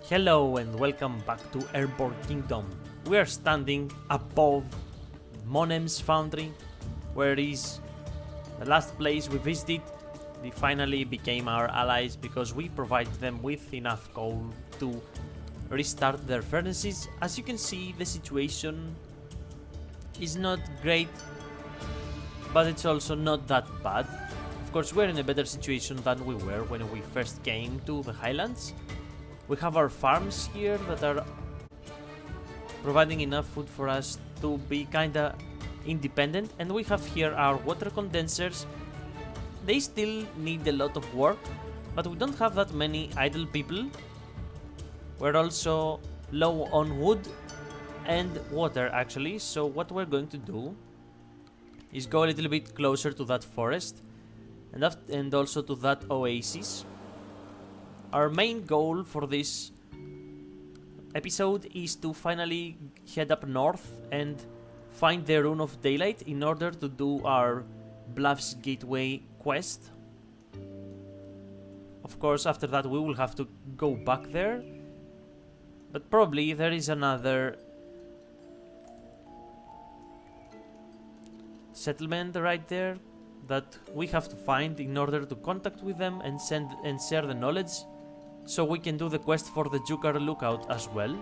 Hello and welcome back to Airborne Kingdom. We are standing above Monem's foundry, where is the last place we visited. They finally became our allies because we provided them with enough coal to restart their furnaces. As you can see, the situation is not great, but it's also not that bad. Of course, we're in a better situation than we were when we first came to the Highlands. We have our farms here that are providing enough food for us to be kinda independent, and we have here our water condensers. They still need a lot of work, but we don't have that many idle people. We're also low on wood and water actually, so what we're going to do is go a little bit closer to that forest and also to that oasis. Our main goal for this episode is to finally head up north and find the Rune of Daylight in order to do our Bluffs Gateway quest. Of course, after that we will have to go back there, but probably there is another settlement right there that we have to find in order to contact with them and send and share the knowledge, so we can do the quest for the Jukar lookout as well.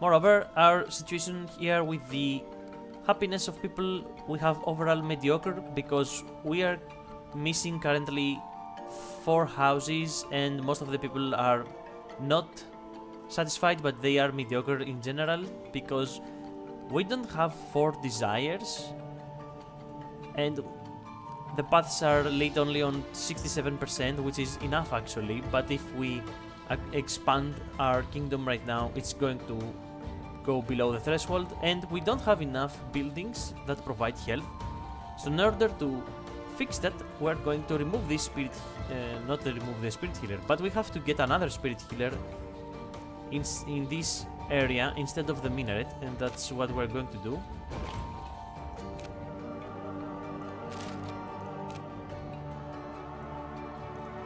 Moreover, our situation here with the happiness of people, we have overall mediocre because we are missing currently 4 houses and most of the people are not satisfied, but they are mediocre in general because we don't have 4 desires and the paths are lit only on 67%, which is enough actually, but if we expand our kingdom right now, it's going to go below the threshold, and we don't have enough buildings that provide health. So in order to fix that, we're going to remove this spirit, not to remove the spirit healer, but we have to get another spirit healer in this area instead of the minaret, and that's what we're going to do.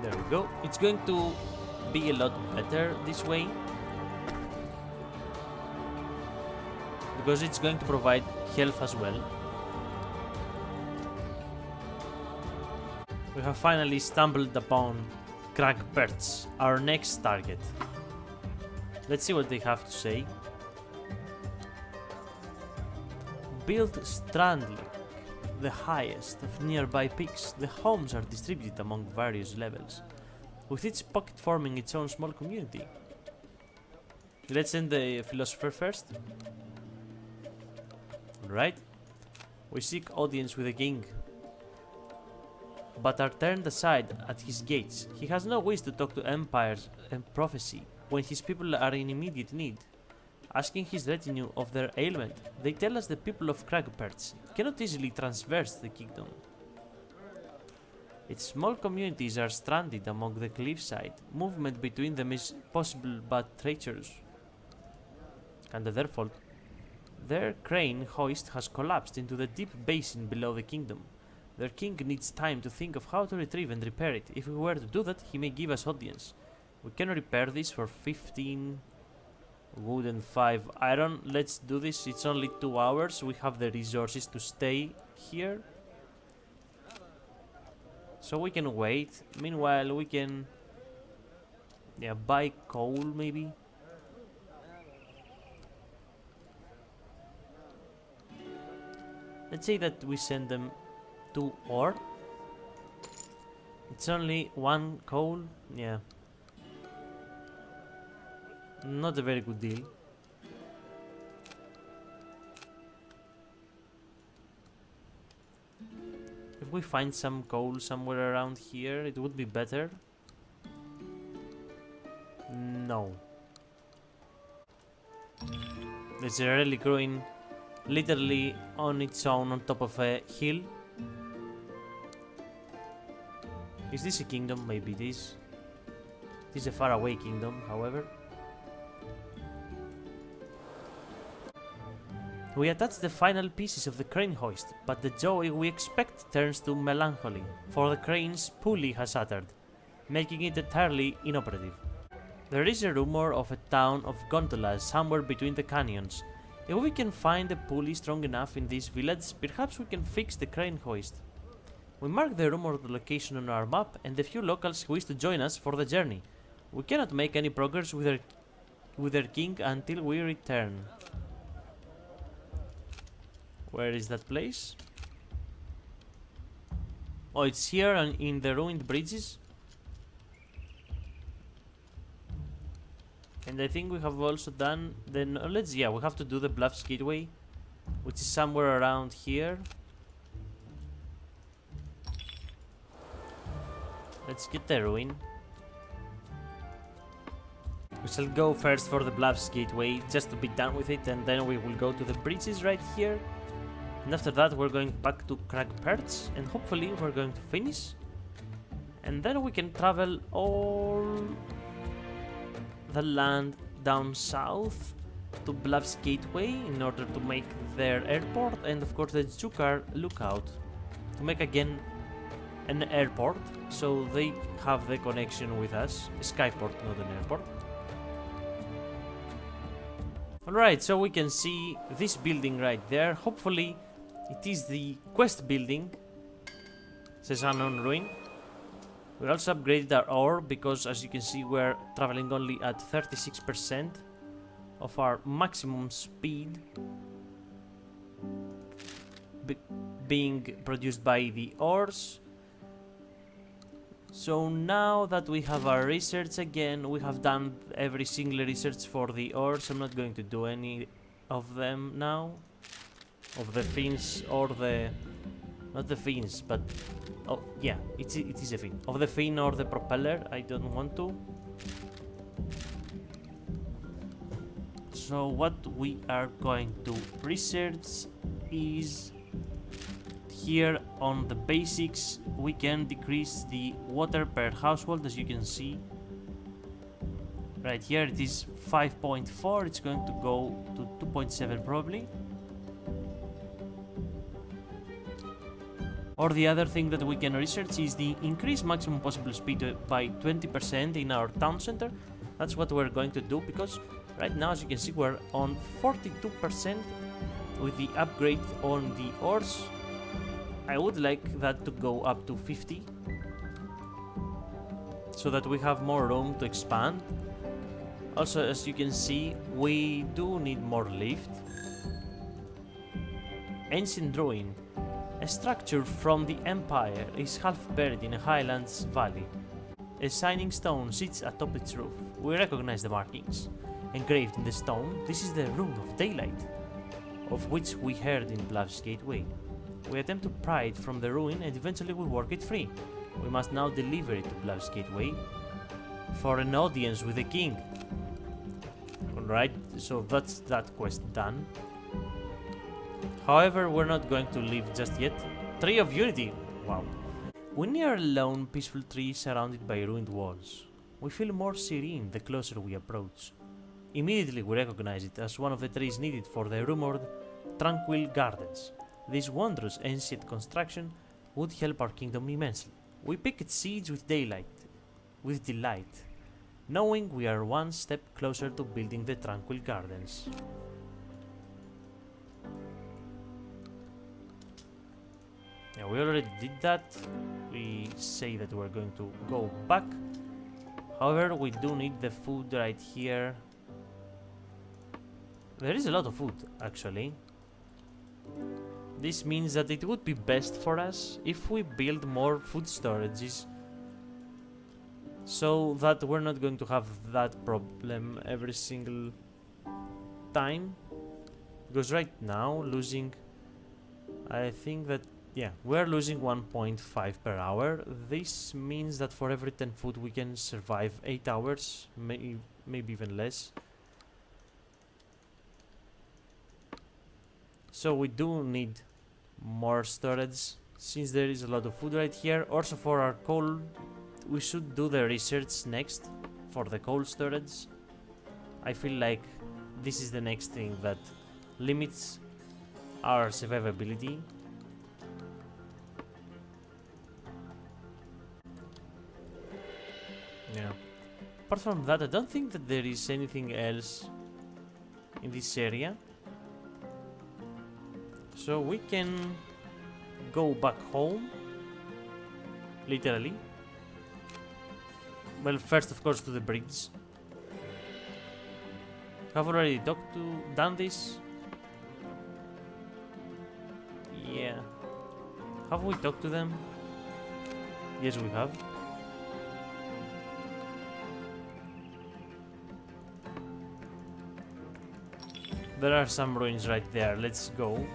There we go. It's going to be a lot better this way because it's going to provide health as well. We have finally stumbled upon Crag Perch, our next target. Let's see what they have to say. Built strandly, the highest of nearby peaks, the homes are distributed among various levels, with each pocket forming its own small community. Let's send the philosopher first. Alright. We seek audience with the king, but are turned aside at his gates. He has no wish to talk to empires and prophecy when his people are in immediate need. Asking his retinue of their ailment, they tell us the people of Crag Perch cannot easily transverse the kingdom. Its small communities are stranded among the cliffside. Movement between them is possible but treacherous. Kinda their fault. Their crane hoist has collapsed into the deep basin below the kingdom. Their king needs time to think of how to retrieve and repair it. If we were to do that, he may give us audience. We can repair this for 15 wood and 5 iron. Let's do this. It's only 2 hours. We have the resources to stay here, so we can wait. Meanwhile, we can buy coal maybe. Let's say that we send them 2 ore. It's only 1 coal. Yeah, not a very good deal. If we find some coal somewhere around here, it would be better. No. There's a relic growing literally on its own on top of a hill. Is this a kingdom? Maybe it is. It is a faraway kingdom, however. We attach the final pieces of the crane hoist, but the joy we expect turns to melancholy, for the crane's pulley has shattered. making it entirely inoperative. There is a rumor of a town of gondolas somewhere between the canyons. If we can find a pulley strong enough in this village, perhaps we can fix the crane hoist. We mark the rumored location on our map, and a few locals wish to join us for the journey. We cannot make any progress with their king until we return. Where is that place? Oh, it's here in the ruined bridges. And I think we have also done the knowledge. Yeah, we have to do the Bluffs Gateway, which is somewhere around here. Let's get the ruin. We shall go first for the Bluffs Gateway, just to be done with it, and then we will go to the bridges right here. And after that we're going back to Crag Perch, and hopefully we're going to finish. And then we can travel all the land down south to Bluffs Gateway in order to make their airport, and of course the Jukar lookout to make again an airport, so they have the connection with us. A skyport, not an airport. Alright, so we can see this building right there. Hopefully it is the quest building. It says unknown ruin. We also upgraded our ore because, as you can see, we're traveling only at 36% of our maximum speed being produced by the ores. So now that we have our research again, we have done every single research for the ores. I'm not going to do any of them now. Of the fins or the... not the fins, but... oh, yeah, it is a fin. Of the fin or the propeller, I don't want to. So what we are going to research is... here on the basics, we can decrease the water per household, as you can see. Right here it is 5.4, it's going to go to 2.7 probably. Or the other thing that we can research is the increase maximum possible speed by 20% in our town center. That's what we're going to do, because right now, as you can see, we're on 42% with the upgrade on the ores. I would like that to go up to 50, so that we have more room to expand. Also, as you can see, we do need more lift. Ancient Ruin. A structure from the Empire is half buried in a Highlands valley. A shining stone sits atop its roof. We recognize the markings. Engraved in the stone, this is the Rune of Daylight, of which we heard in Bluffs Gateway. We attempt to pry it from the ruin and eventually we work it free. We must now deliver it to Bluffs Gateway for an audience with the king. Alright, so that's that quest done. However, we're not going to leave just yet. Tree of Unity! Wow. We near a lone, peaceful tree surrounded by ruined walls. We feel more serene the closer we approach. Immediately we recognize it as one of the trees needed for the rumored Tranquil Gardens. This wondrous ancient construction would help our kingdom immensely. We pick its seeds with delight, knowing we are one step closer to building the Tranquil Gardens. Yeah, we already did that. We say that we're going to go back. However, we do need the food right here. There is a lot of food, actually. This means that it would be best for us if we build more food storages, so that we're not going to have that problem every single time. Because right now, losing... I think that... yeah, we're losing 1.5 per hour. This means that for every 10 food we can survive 8 hours, maybe even less. So we do need more storage, since there is a lot of food right here. Also for our coal, we should do the research next for the coal storage. I feel like this is the next thing that limits our survivability. Yeah. Apart from that, I don't think that there is anything else in this area. So we can go back home. Literally. Well, first of course to the bridge. Have already done this? Yeah. Have we talked to them? Yes, we have. There are some ruins right there. Let's go.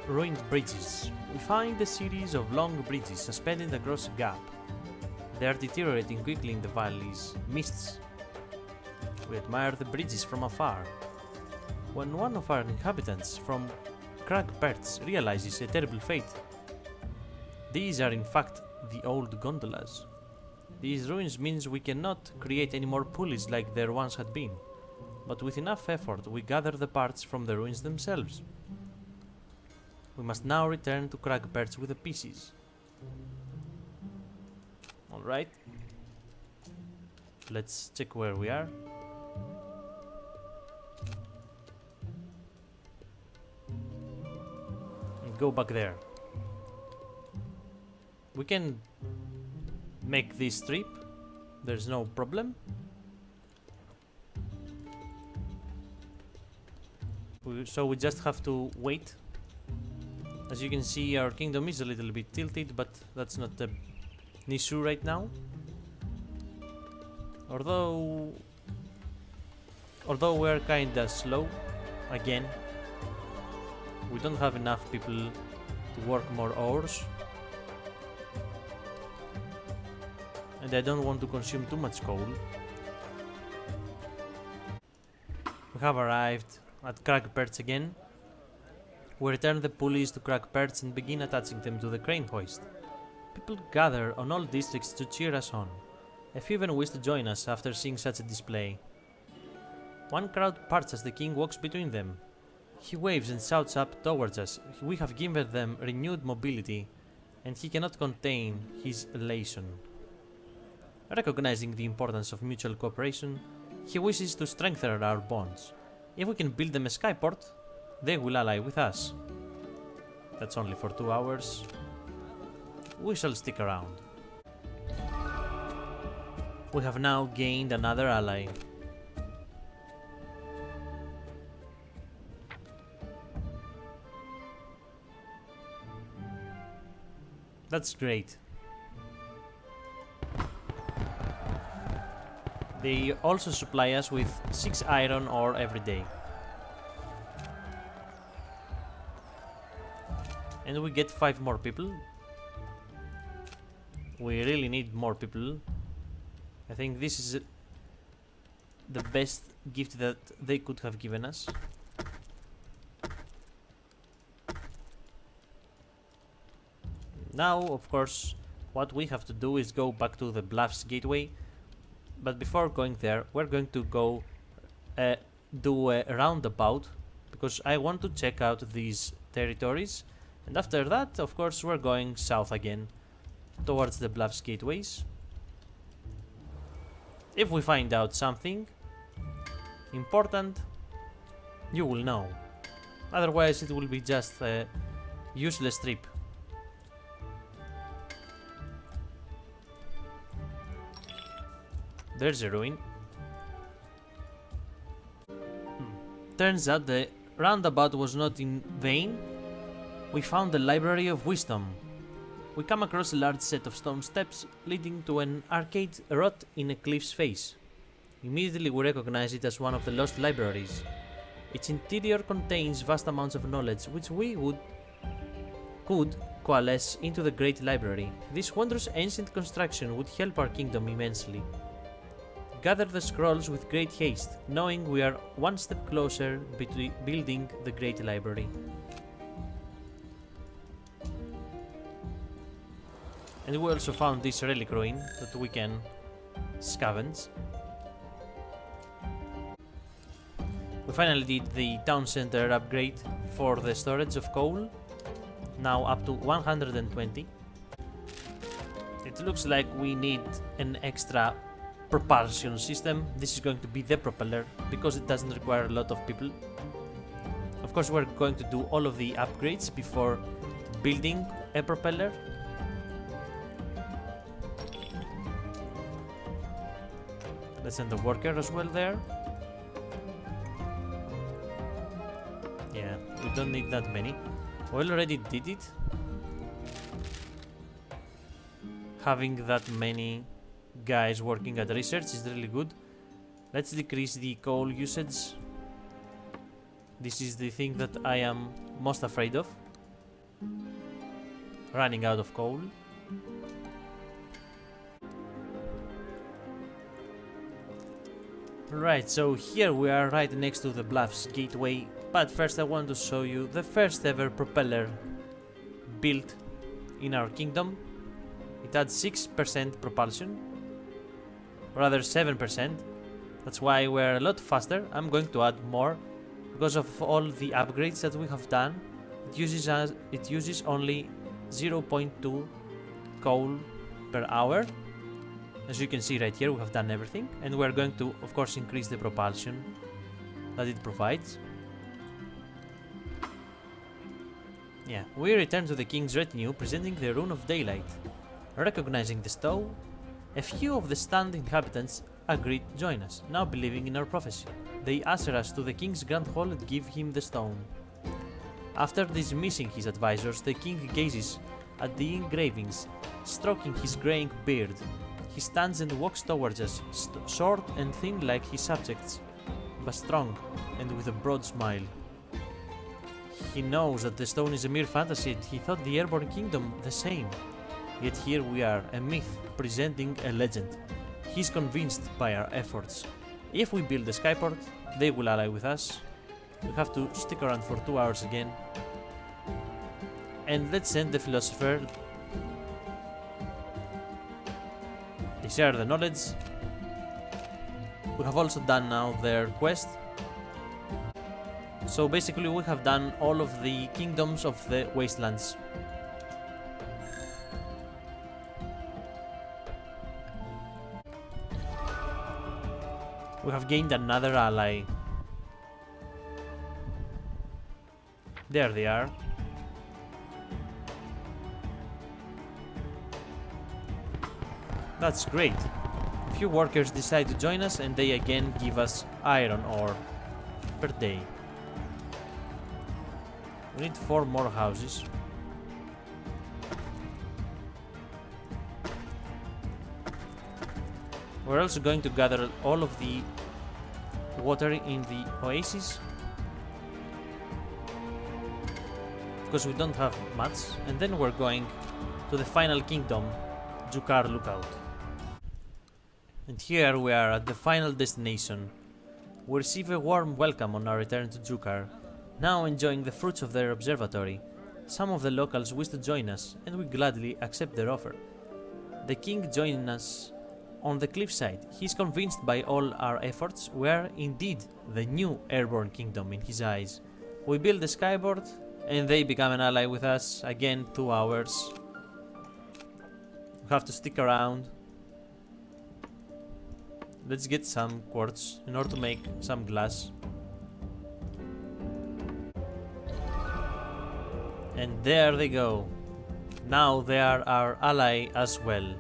Ruined bridges. We find a series of long bridges suspended across a gap. They are deteriorating quickly in the valley's mists. We admire the bridges from afar. When one of our inhabitants from Crag Perch realizes a terrible fate. These are in fact the old gondolas. These ruins means we cannot create any more pulleys like there once had been. But with enough effort we gather the parts from the ruins themselves. We must now return to Crag Perch with the pieces. Alright. Let's check where we are. And go back there. We can make this trip. There's no problem. So we just have to wait. As you can see, our kingdom is a little bit tilted, but that's not an issue right now. Although we're kinda slow, again. We don't have enough people to work more ores. And I don't want to consume too much coal. We have arrived at Crag Perch again. We return the pulleys to Crag Perch and begin attaching them to the crane hoist. People gather on all districts to cheer us on. A few even wish to join us after seeing such a display. One crowd parts as the king walks between them. He waves and shouts up towards us. We have given them renewed mobility, and he cannot contain his elation. Recognizing the importance of mutual cooperation, he wishes to strengthen our bonds. If we can build them a skyport, they will ally with us. That's only for 2 hours. We shall stick around. We have now gained another ally. That's great. They also supply us with 6 iron ore every day. And we get 5 more people. We really need more people. I think this is the best gift that they could have given us. Now, of course, what we have to do is go back to the Bluffs Gateway. But before going there, we're going to go do a roundabout, because I want to check out these territories. And after that, of course, we're going south again, towards the Bluffs Gateways. If we find out something important, you will know. Otherwise, it will be just a useless trip. There's a ruin. Turns out the roundabout was not in vain. We found the Library of Wisdom. We come across a large set of stone steps leading to an arcade wrought in a cliff's face. Immediately we recognize it as one of the lost libraries. Its interior contains vast amounts of knowledge which we could coalesce into the Great Library. This wondrous ancient construction would help our kingdom immensely. Gather the scrolls with great haste, knowing we are one step closer to building the Great Library. And we also found this relic ruin that we can scavenge. We finally did the town center upgrade for the storage of coal, now up to 120. It looks like we need an extra propulsion system. This is going to be the propeller because it doesn't require a lot of people. Of course, we're going to do all of the upgrades before building a propeller. Let's send the worker as well there. Yeah, we don't need that many. We already did it. Having that many guys working at research is really good. Let's decrease the coal usage. This is the thing that I am most afraid of. Running out of coal. Right, so here we are right next to the Bluffs Gateway, but first I want to show you the first ever propeller built in our kingdom. It had 6% propulsion, rather 7%, that's why we're a lot faster. I'm going to add more, because of all the upgrades that we have done. It uses only 0.2 coal per hour. As you can see right here, we have done everything, and we're going to, of course, increase the propulsion that it provides. Yeah, we return to the king's retinue, presenting the Rune of Daylight. Recognizing the stone, a few of the stunned inhabitants agreed to join us, now believing in our prophecy. They usher us to the king's grand hall and give him the stone. After dismissing his advisors, the king gazes at the engravings, stroking his graying beard. He stands and walks towards us, short and thin like his subjects, but strong and with a broad smile. He knows that the stone is a mere fantasy, and he thought the Airborne Kingdom the same. Yet here we are, a myth presenting a legend. He's convinced by our efforts. If we build a skyport, they will ally with us. We have to stick around for 2 hours again. And let's send the philosopher. They share the knowledge. We have also done now their quest. So basically we have done all of the kingdoms of the Wastelands. We have gained another ally. There they are. That's great. A few workers decide to join us, and they again give us iron ore per day. We need 4 more houses. We're also going to gather all of the water in the oasis, because we don't have much. And then we're going to the final kingdom, Jukar Lookout. And here we are at the final destination. We receive a warm welcome on our return to Jukar, now enjoying the fruits of their observatory. Some of the locals wish to join us, and we gladly accept their offer. The king joins us on the cliffside. He is convinced by all our efforts we are indeed the new Airborne Kingdom in his eyes. We build a skyboard, and they become an ally with us. Again, 2 hours. We have to stick around. Let's get some quartz in order to make some glass. And there they go. Now they are our ally as well.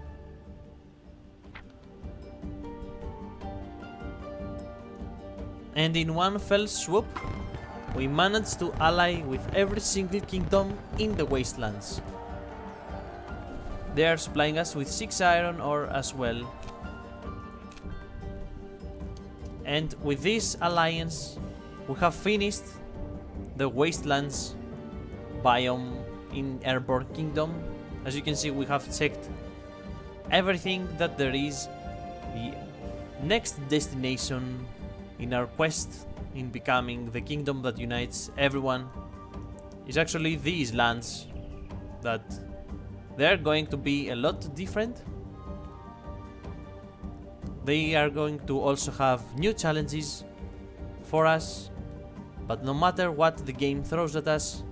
And in one fell swoop, we managed to ally with every single kingdom in the Wastelands. They are supplying us with 6 iron ore as well. And with this alliance, we have finished the Wastelands biome in Airborne Kingdom. As you can see, we have checked everything that there is. The next destination in our quest in becoming the kingdom that unites everyone is actually these lands, that they're going to be a lot different. They are going to also have new challenges for us, But no matter what the game throws at us,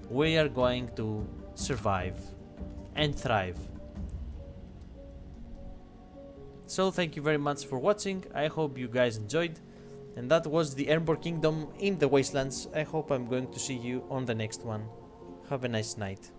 we are going to survive and thrive. So thank you very much for watching. I hope you guys enjoyed. And that was the Airborne Kingdom in the Wastelands. I hope I'm going to see you on the next one. Have a nice night.